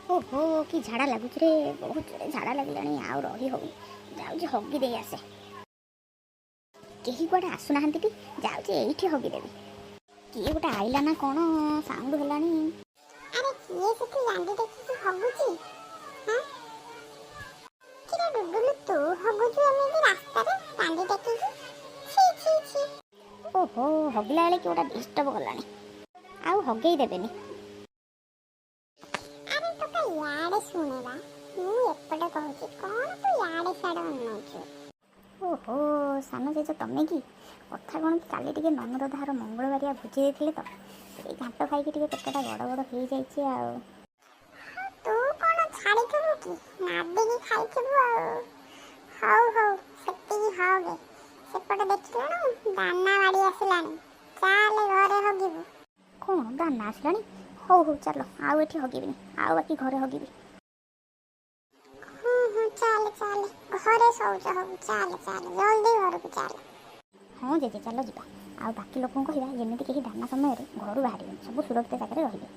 ଓହୋ କି ଝାଡ଼ା ଲାଗୁଛି ରେ, ବହୁତ ଜୋରେ ଝାଡ଼ା ଲାଗିଲାଣି, ଆଉ ରହି ହଉନି। ଯାଉଛି ହଗି ଦେଇ ଆସେ। କେହି କୁଆଡ଼େ ଆସୁନାହାନ୍ତି ଟି, ଯାଉଛି ଏଇଠି ହଗିଦେବି। କିଏ ଗୋଟେ ଆଇଲା ନା କ'ଣ ସାଉଣ୍ଡ ହେଲାଣି। ଆରେ କିଏ ସେଠି ରାଣ୍ଡି ଦେଖିକି ହଗୁଛି? ହାଁ କିରେ ଡୁଡୁଲୁ, ତୁ ହଗୁଛୁ ଏମିତି ରାସ୍ତାରେ ରାଣ୍ଡି ଦେଖିକି? ଛି ଛି ଛି। ଓହୋ ହଗିଲା ବେଳେ କିଏ ଗୋଟେ ଡିଷ୍ଟର୍ବ କଲାଣି, ଆଉ ହଗେଇ ଦେବେନି। ଆରେ ତୋତେ ଇଆଡ଼େ ଶୁଣେବା, ମୁଁ ଏପଟେ କହୁଛି, କ'ଣ ତୁ ଇଆଡ଼େ ସିଆଡ଼େ ଅନଉଛୁ? ଓହୋ ସାନ ଜେଜ ତମେ କି? କଥା କ'ଣ କି କାଲି ଟିକେ ନନର ଧାର ମଙ୍ଗଳବାରିଆ ଭୋଜି ଦେଇଥିଲେ ତ, ସେଇ ଘାଣ୍ଟ ଖାଇକି ଟିକେ ପେଟଟା ଗଡ଼ ବଡ଼ ହେଇଯାଇଛି ଆଉ। ତୁ କ'ଣ ଛାଡ଼ିଥିବୁ କି? ନାଦିକି ଖାଇଥିବୁ ଆଉ। ହଉ ହଉ ସେତିକି ହଗେ। ସେପଟେ ଦେଖିଲୁଣୁ ଦାନା ମାଡ଼ି ଆସିଲାଣି, ଚାଲେ ଘରେ ହଗିବୁ। କ'ଣ ଦାନା ଆସିଲାଣି? ହଉ ହଉ ଚାଲ, ଆଉ ଏଠି ହଗିବିନି, ଆଉ ବାକି ଘରେ ହଗିବି। ହଁ ଚାଲେ ଚାଲେ, ଘରେ ଶୌଚ ହବୁ, ଚାଲେ ଚାଲେ ଜଲ୍ଦି ଘରକୁ ଚାଲେ। ହଁ ଜେଜେ ଚାଲ ଯିବା, ଆଉ ବାକି ଲୋକଙ୍କୁ କହିବା ଯେମିତି କେହି ଦାନା ସମୟରେ ଘରୁ ବାହାରିବେନି, ସବୁ ସୁରକ୍ଷିତ ଜାଗାରେ ରହିବେ।